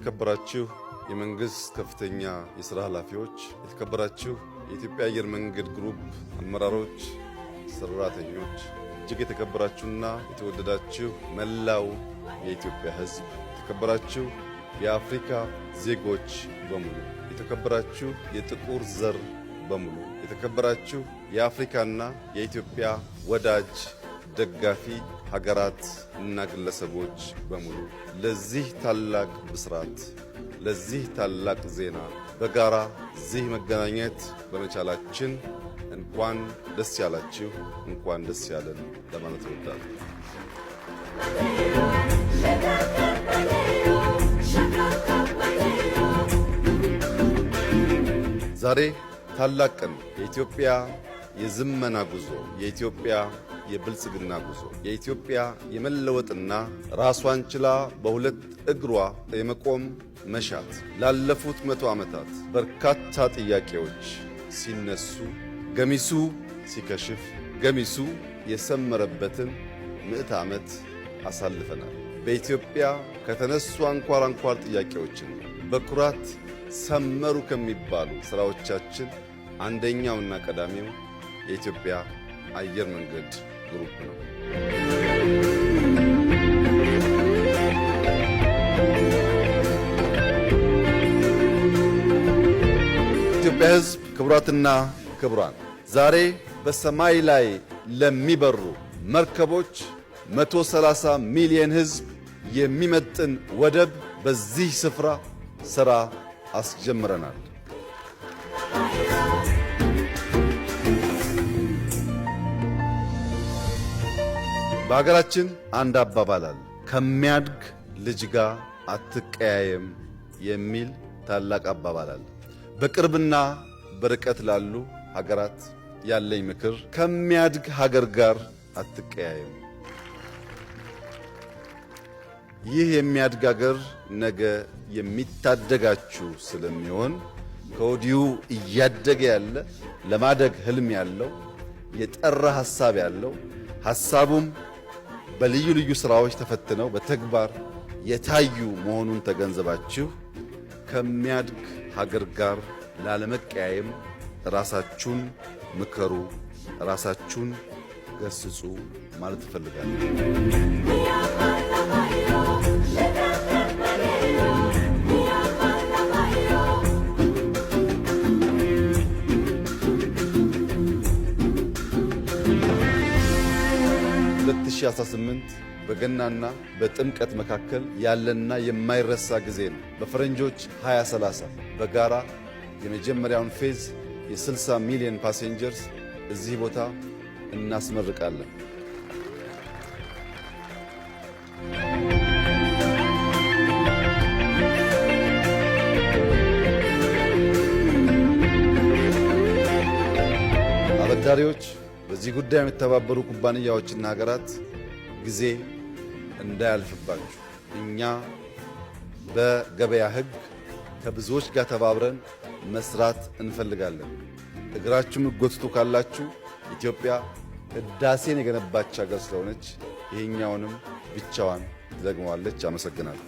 የተከበራችሁ የመንግስት ከፍተኛ የሥራ ኃላፊዎች፣ የተከበራችሁ የኢትዮጵያ አየር መንገድ ግሩፕ አመራሮች፣ ሰራተኞች፣ እጅግ የተከበራችሁና የተወደዳችሁ መላው የኢትዮጵያ ሕዝብ፣ የተከበራችሁ የአፍሪካ ዜጎች በሙሉ፣ የተከበራችሁ የጥቁር ዘር በሙሉ፣ የተከበራችሁ የአፍሪካና የኢትዮጵያ ወዳጅ ደጋፊ ሀገራት እና ግለሰቦች በሙሉ ለዚህ ታላቅ ብስራት፣ ለዚህ ታላቅ ዜና በጋራ እዚህ መገናኘት በመቻላችን እንኳን ደስ ያላችሁ፣ እንኳን ደስ ያለን ለማለት እወዳለሁ። ዛሬ ታላቅ ቀን፣ የኢትዮጵያ የዝመና ጉዞ፣ የኢትዮጵያ የብልጽግና ጉዞ፣ የኢትዮጵያ የመለወጥና ራሷን ችላ በሁለት እግሯ የመቆም መሻት። ላለፉት 100 ዓመታት በርካታ ጥያቄዎች ሲነሱ፣ ገሚሱ ሲከሽፍ፣ ገሚሱ የሰመረበትን 100 ዓመት አሳልፈናል። በኢትዮጵያ ከተነሱ አንኳር ጥያቄዎችን በኩራት ሰመሩ ከሚባሉ ሥራዎቻችን አንደኛውና ቀዳሚው የኢትዮጵያ አየር መንገድ ግሩፕ ነው። ኢትዮጵያ ሕዝብ፣ ክቡራትና ክቡራን፣ ዛሬ በሰማይ ላይ ለሚበሩ መርከቦች 130 ሚሊዮን ሕዝብ የሚመጥን ወደብ በዚህ ስፍራ ሥራ አስጀምረናል። በሀገራችን አንድ አባባል አለ፣ ከሚያድግ ልጅ ጋር አትቀያየም የሚል ታላቅ አባባል አለ። በቅርብና በርቀት ላሉ ሀገራት ያለኝ ምክር ከሚያድግ ሀገር ጋር አትቀያየም። ይህ የሚያድግ ሀገር ነገ የሚታደጋችሁ ስለሚሆን ከወዲሁ እያደገ ያለ ለማደግ ህልም ያለው የጠራ ሐሳብ ያለው ሐሳቡም በልዩ ልዩ ሥራዎች ተፈትነው በተግባር የታዩ መሆኑን ተገንዘባችሁ ከሚያድግ ሀገር ጋር ላለመቀያየም ራሳችሁን ምከሩ፣ ራሳችሁን ገስጹ ማለት እፈልጋለሁ። በገናና በጥምቀት መካከል ያለና የማይረሳ ጊዜ ነው። በፈረንጆች 2030 በጋራ የመጀመሪያውን ፌዝ የ60 ሚሊዮን ፓሴንጀርስ እዚህ ቦታ እናስመርቃለን። አበዳሪዎች፣ በዚህ ጉዳይ የሚተባበሩ ኩባንያዎችና ሀገራት ጊዜ እንዳያልፍባችሁ እኛ በገበያ ሕግ ከብዙዎች ጋር ተባብረን መስራት እንፈልጋለን። እግራችሁ ምትጎትቱ ካላችሁ ኢትዮጵያ ሕዳሴን የገነባች ሀገር ስለሆነች ይሄኛውንም ብቻዋን ትደግመዋለች። አመሰግናለሁ።